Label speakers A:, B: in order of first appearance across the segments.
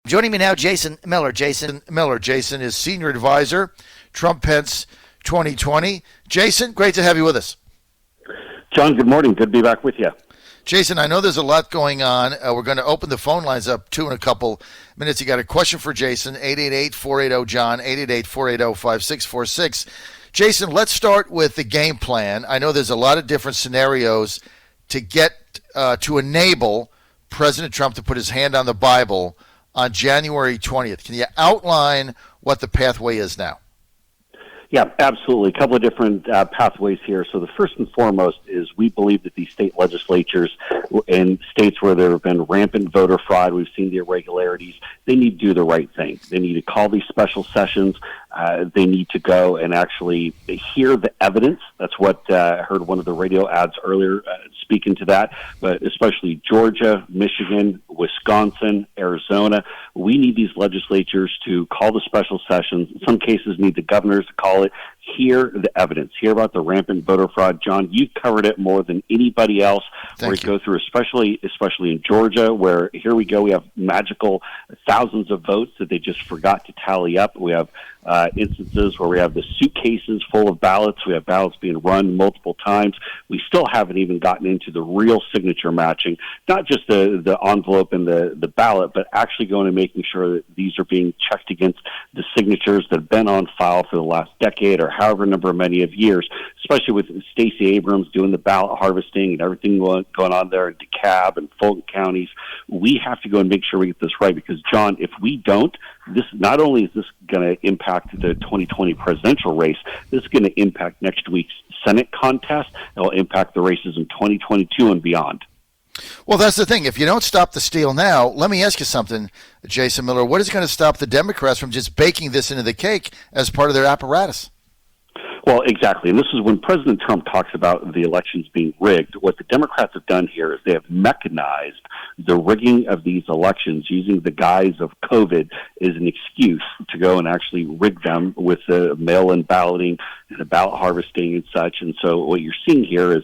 A: Joining me now, Jason Miller. Jason is Senior Advisor, Trump-Pence 2020. Jason, great to have you with us.
B: John, good morning. Good to be back with you.
A: Jason, I know there's a lot going on. We're going to open the phone lines up, too, in a couple minutes. You got a question for Jason, 888-480-JOHN, 888-480-5646. Jason, let's start with the game plan. I know there's a lot of different scenarios to get to enable President Trump to put his hand on the Bible on January 20th. Can you outline what the pathway is now?
B: Yeah, absolutely. A couple of different pathways here. So the first and foremost is we believe that these state legislatures in states where there have been rampant voter fraud, we've seen the irregularities, they need to do the right thing. They need to call these special sessions. They need to go and actually hear the evidence. That's what I heard one of the radio ads earlier speaking to that, but especially Georgia, Michigan, Wisconsin, Arizona. We need these legislatures to call the special sessions. In some cases, need the governors to call it. Hear the evidence. Hear about the rampant voter fraud. John, you've covered it more than anybody else. Where we go through, especially in Georgia, where here we go. We have magical thousands of votes that they just forgot to tally up. We have instances where we have the suitcases full of ballots. We have ballots being run multiple times. We still haven't even gotten into the real signature matching, not just the envelope and the ballot, but actually going and making sure that these are being checked against the signatures that have been on file for the last decade or however many of years, especially with Stacey Abrams doing the ballot harvesting and everything going on there in DeKalb and Fulton counties. We have to go and make sure we get this right because, John, if we don't, this not only is this going to impact the 2020 presidential race, this is going to impact next week's Senate contest. It will impact the races in 2022 and beyond.
A: Well, that's the thing. If you don't stop the steal now, let me ask you something, Jason Miller. What is going to stop the Democrats from just baking this into the cake as part of their apparatus?
B: Well, exactly. And this is when President Trump talks about the elections being rigged. What the Democrats have done here is they have mechanized the rigging of these elections using the guise of COVID as an excuse to go and actually rig them with the mail-in balloting and the ballot harvesting and such. And so what you're seeing here is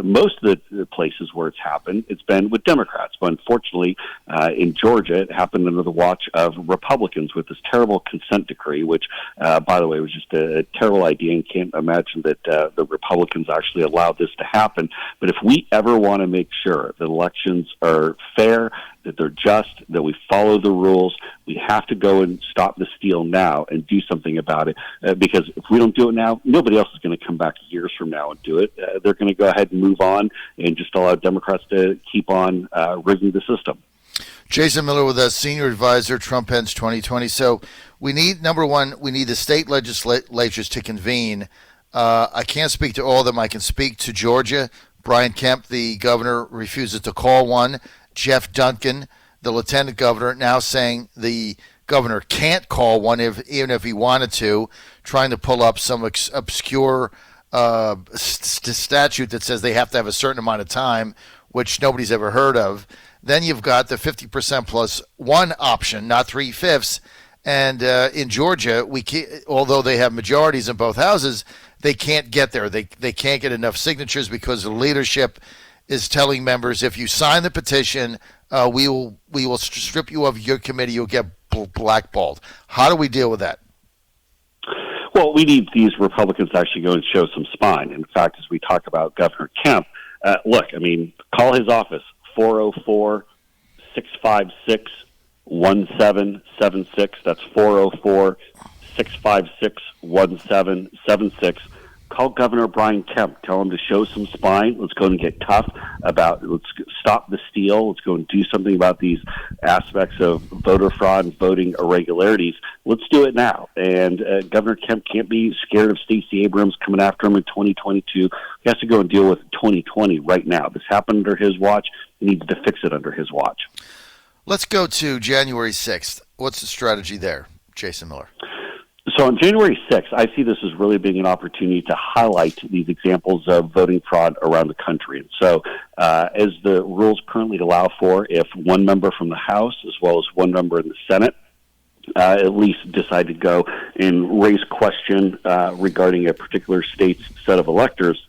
B: most of the places where it's happened, it's been with Democrats. But unfortunately, in Georgia, it happened under the watch of Republicans with this terrible consent decree, which, by the way, was just a terrible idea and can't imagine that the Republicans actually allowed this to happen. But if we ever want to make sure that elections are fair, that they're just, that we follow the rules, we have to go and stop the steal now and do something about it. Because if we don't do it now, nobody else is going to come back years from now and do it. They're going to go ahead and move on and just allow Democrats to keep on rigging the system.
A: Jason Miller with us, Senior Advisor, Trump-Pence 2020. So we need, number one, we need the state legislatures to convene. I can't speak to all of them. I can speak to Georgia. Brian Kemp, the governor, refuses to call one. Jeff Duncan, the lieutenant governor, now saying the governor can't call one even if he wanted to, trying to pull up some obscure statute that says they have to have a certain amount of time, which nobody's ever heard of. Then you've got the 50% plus one option, not 3/5. And in Georgia, although they have majorities in both houses, they can't get there. They can't get enough signatures because the leadership is telling members, if you sign the petition, we will strip you of your committee. You'll get blackballed. How do we deal with that?
B: Well, we need these Republicans to actually go and show some spine. In fact, as we talk about Governor Kemp, call his office, 404-656-1776. That's 404-656-1776. Call Governor Brian Kemp. Tell him to show some spine. Let's go and get tough let's stop the steal. Let's go and do something about these aspects of voter fraud and voting irregularities. Let's do it now. And Governor Kemp can't be scared of Stacey Abrams coming after him in 2022. He has to go and deal with 2020 right now. This happened under his watch. He needs to fix it under his watch.
A: Let's go to January 6th. What's the strategy there, Jason Miller?
B: So on January 6th, I see this as really being an opportunity to highlight these examples of voting fraud around the country. And so as the rules currently allow for, if one member from the House as well as one member in the Senate at least decide to go and raise question regarding a particular state's set of electors,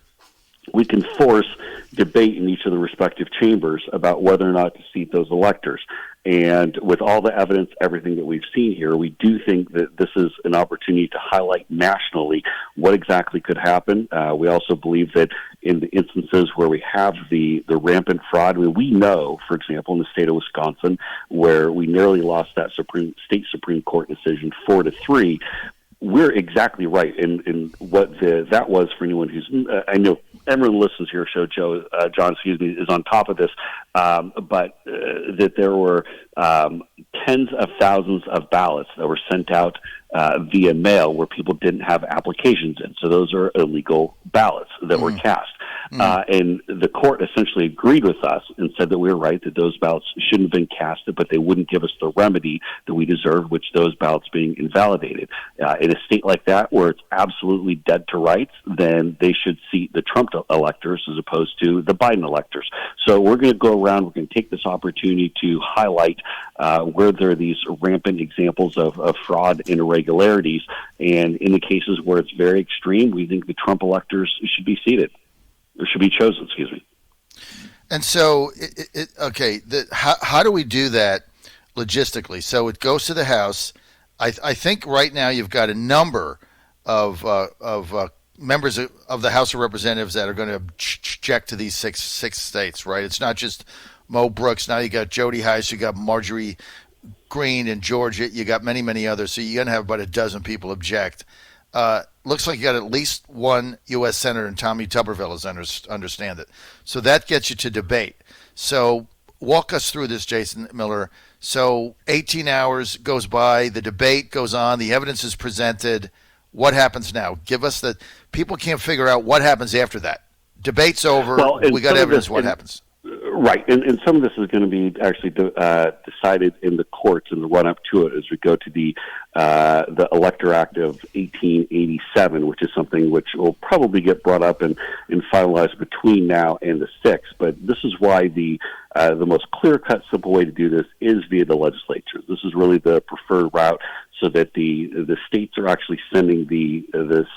B: we can force debate in each of the respective chambers about whether or not to seat those electors. And with all the evidence, everything that we've seen here, we do think that this is an opportunity to highlight nationally what exactly could happen. We also believe that in the instances where we have the rampant fraud, I mean, we know, for example, in the state of Wisconsin, where we nearly lost that state Supreme Court decision 4-3, we're exactly right in what that was for anyone who's, I know everyone listens to your show, John, is on top of this, but that there were tens of thousands of ballots that were sent out via mail where people didn't have applications in. So those are illegal ballots that were cast. And the court essentially agreed with us and said that we were right, that those ballots shouldn't have been casted, but they wouldn't give us the remedy that we deserve, which those ballots being invalidated. In a state like that where it's absolutely dead to rights, then they should seat the Trump electors as opposed to the Biden electors. So we're going to go around, we're going to take this opportunity to highlight where there are these rampant examples of fraud and irregularities. And in the cases where it's very extreme, we think the Trump electors should be seated. Or should be chosen, excuse me.
A: And so, how do we do that logistically? So it goes to the House. I think right now you've got a number of members of the House of Representatives that are going to object to these six states, right? It's not just Mo Brooks. Now you got Jody Hice, you got Marjorie Greene in Georgia, you got many, many others. So you're going to have about a dozen people object. Looks like you got at least one U.S. Senator, and Tommy Tuberville, as I understand it. So that gets you to debate. So walk us through this, Jason Miller. So 18 hours goes by, the debate goes on, the evidence is presented. What happens now? Give us the – people can't figure out what happens after that. Debate's over. Well, we got evidence. What happens?
B: Right, and some of this is going to be actually decided in the courts in the run-up to it as we go to the Elector Act of 1887, which is something which will probably get brought up and finalized between now and the 6th. But this is why the most clear-cut, simple way to do this is via the legislature. This is really the preferred route, so that the states are actually sending the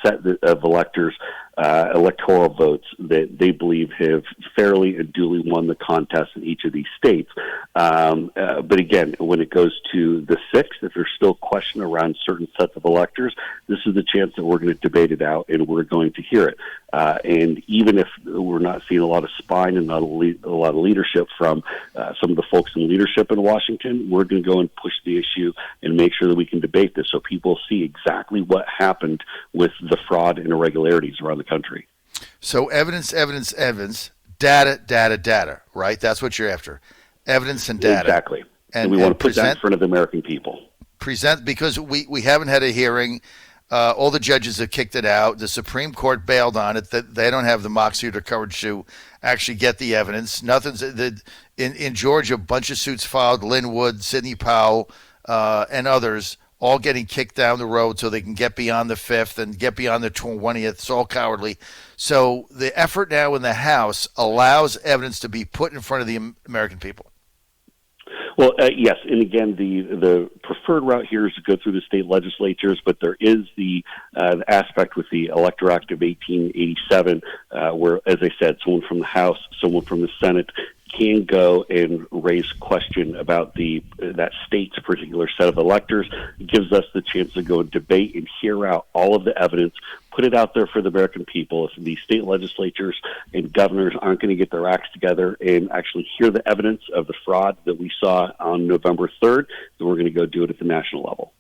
B: set of electors electoral votes that they believe have fairly and duly won the contest in each of these states. But again, when it goes to the 6th, if there's still question around certain sets of electors, this is the chance that we're going to debate it out and we're going to hear it. And even if we're not seeing a lot of spine and not a lot of leadership from some of the folks in leadership in Washington, we're going to go and push the issue and make sure that we can debate this so people see exactly what happened with the fraud and irregularities around the country.
A: So evidence, data, right? That's what you're after. Evidence and data.
B: Exactly. And we want to put that in front of the American people.
A: Because we haven't had a hearing. All the judges have kicked it out. The Supreme Court bailed on it. That they don't have the moxie or courage to actually get the evidence. In Georgia, a bunch of suits filed. Lynn Wood, Sidney Powell, and others, all getting kicked down the road so they can get beyond the 5th and get beyond the 20th. It's all cowardly. So the effort now in the House allows evidence to be put in front of the American people.
B: Well, yes, and again, the preferred route here is to go through the state legislatures, but there is the aspect with the Elector Act of 1887, where, as I said, someone from the House, someone from the Senate can go and raise question about that state's particular set of electors. It gives us the chance to go and debate and hear out all of the evidence, put it out there for the American people. If the state legislatures and governors aren't going to get their acts together and actually hear the evidence of the fraud that we saw on November 3rd, then we're going to go do it at the national level.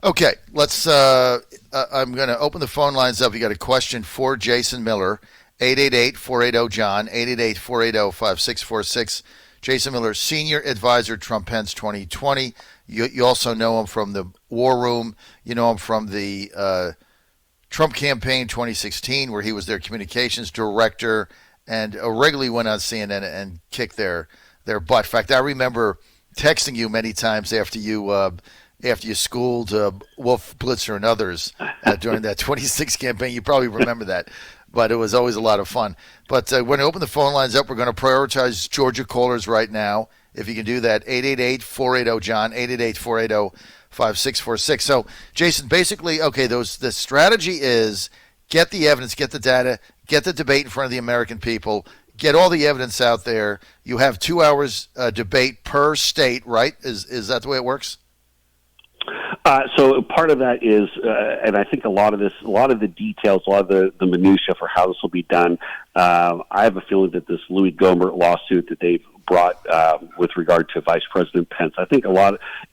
A: Okay, let's. I'm going to open the phone lines up. You got a question for Jason Miller? 888-480-JOHN, 888-480-5646. Jason Miller, Senior Advisor, Trump Pence 2020. You also know him from the War Room. You know him from the Trump campaign 2016, where he was their communications director and regularly went on CNN and kicked their butt. In fact, I remember texting you many times after you schooled Wolf Blitzer and others during that 26 campaign. You probably remember that. But it was always a lot of fun. But we're going to open the phone lines up. We're going to prioritize Georgia callers right now. If you can do that, 888-480-JOHN, 888-480-5646. So, Jason, basically, okay, the strategy is get the evidence, get the data, get the debate in front of the American people, get all the evidence out there. You have 2 hours debate per state, right? Is that the way it works?
B: So part of that is, and I think a lot of the details, a lot of the minutia for how this will be done. I have a feeling that this Louis Gohmert lawsuit that they've brought with regard to Vice President Pence, I think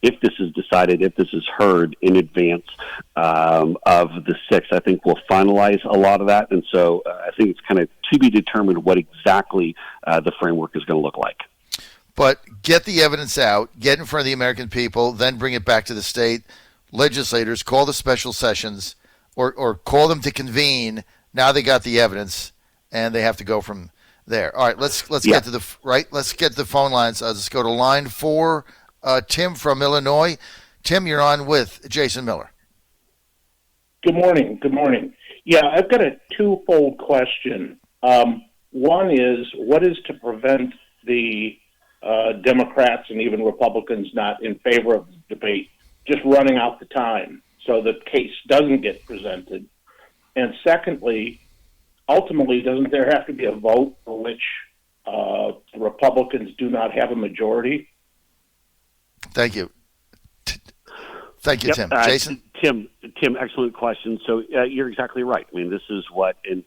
B: if this is decided, if this is heard in advance of the 6th, I think we'll finalize a lot of that. And so I think it's kind of to be determined what exactly the framework is going to look like.
A: But get the evidence out, get in front of the American people, then bring it back to the state legislators, call the special sessions, or call them to convene. Now they got the evidence, and they have to go from there. All right, let's get to the phone lines. Let's go to line 4. Tim from Illinois. Tim, you're on with Jason Miller.
C: Good morning. Good morning. Yeah, I've got a twofold question. One is, what is to prevent the Democrats and even Republicans not in favor of the debate just running out the time so the case doesn't get presented? And secondly, ultimately, doesn't there have to be a vote for which the Republicans do not have a majority?
A: Thank you. Thank you,
B: Yep.
A: Tim. Jason?
B: Tim, excellent question. So you're exactly right. I mean, this is what in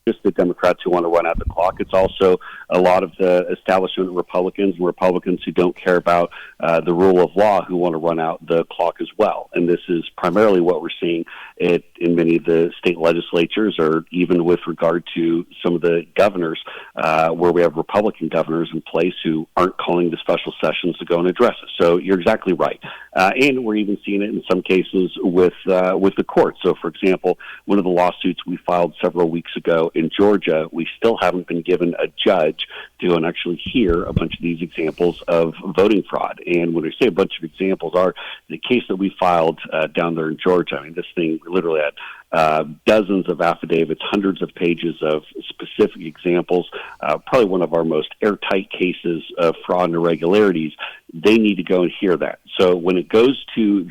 B: just the Democrats who want to run out the clock. It's also a lot of the establishment Republicans and Republicans who don't care about the rule of law who want to run out the clock as well. And this is primarily what we're seeing in many of the state legislatures, or even with regard to some of the governors, where we have Republican governors in place who aren't calling the special sessions to go and address it. So you're exactly right. And we're even seeing it in some cases with the court. So, for example, one of the lawsuits we filed several weeks ago in Georgia, we still haven't been given a judge to actually hear a bunch of these examples of voting fraud. And when I say a bunch of examples, are the case that we filed down there in Georgia. I mean, this thing literally had dozens of affidavits, hundreds of pages of specific examples, probably one of our most airtight cases of fraud and irregularities. They need to go and hear that. So when it goes to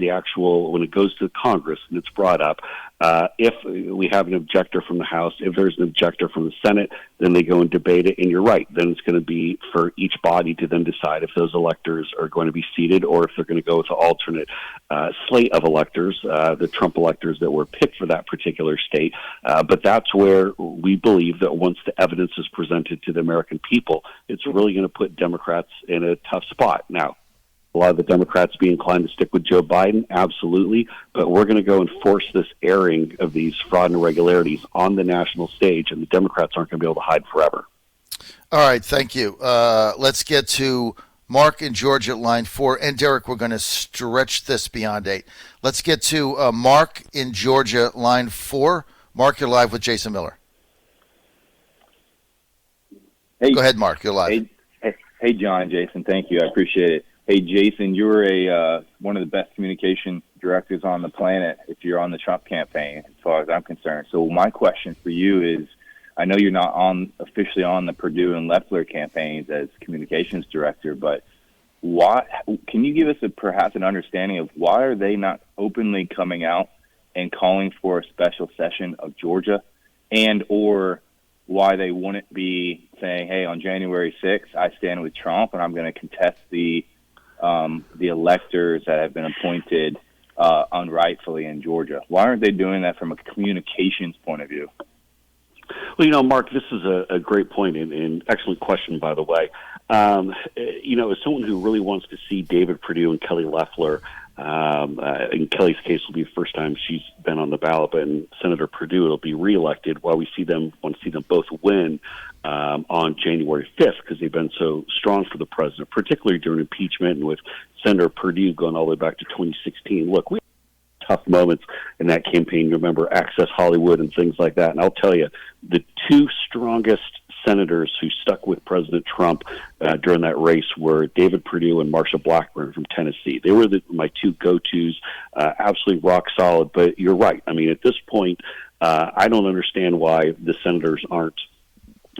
B: Congress and it's brought up, if we have an objector from the House, if there's an objector from the Senate, then they go and debate it. And you're right. Then it's going to be for each body to then decide if those electors are going to be seated or if they're going to go with the alternate slate of electors, the Trump electors that were picked for that particular state. But that's where we believe that once the evidence is presented to the American people, it's really going to put Democrats in a tough spot. Now, a lot of the Democrats be inclined to stick with Joe Biden, absolutely, but we're going to go and force this airing of these fraud and irregularities on the national stage, and the Democrats aren't going to be able to hide forever.
A: All right, thank you. Let's get to Mark in Georgia, line 4. And Derek, we're going to stretch this beyond 8. Let's get to Mark in Georgia, line 4. Mark, you're live with Jason Miller.
D: Hey,
A: go ahead, Mark. You're live.
D: Hey, John, Jason. Thank you. I appreciate it. Hey, Jason, you're one of the best communication directors on the planet if you're on the Trump campaign, as far as I'm concerned. So my question for you is, I know you're not officially on the Perdue and Loeffler campaigns as communications director, but why? Can you give us perhaps an understanding of why are they not openly coming out and calling for a special session of Georgia, and or why they wouldn't be saying, hey, on January 6th, I stand with Trump and I'm going to contest the electors that have been appointed unrightfully in Georgia? Why aren't they doing that from a communications point of view?
B: Well, Mark, this is a great point and excellent question, by the way. As someone who really wants to see David Perdue and Kelly Loeffler, in Kelly's case, will be the first time she's been on the ballot, but in Senator Perdue, it'll be reelected. While we want to see them both win on January 5th, because they've been so strong for the president, particularly during impeachment and with Senator Perdue going all the way back to 2016. Look, we had tough moments in that campaign. You remember Access Hollywood and things like that. And I'll tell you, the two strongest senators who stuck with President Trump during that race were David Perdue and Marsha Blackburn from Tennessee. They were my two go-tos, absolutely rock solid. But you're right. I mean, at this point, I don't understand why the senators aren't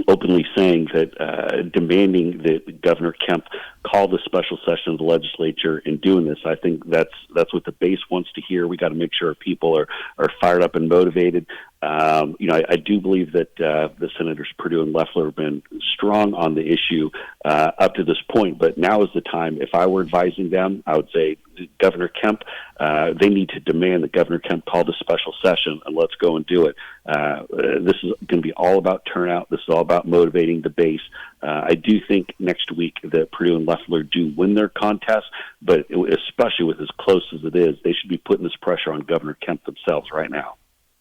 B: openly saying that, demanding that Governor Kemp call the special session of the legislature and doing this. I think that's what the base wants to hear. We got to make sure people are fired up and motivated. I do believe that the Senators Perdue and Loeffler have been strong on the issue up to this point, but now is the time. If I were advising them, I would say Governor Kemp, they need to demand that Governor Kemp call the special session, and let's go and do it. This is going to be all about turnout. This is all about motivating the base. I do think next week that Perdue and Loeffler do win their contest, but especially with as close as it is, they should be putting this pressure on Governor Kemp themselves right now.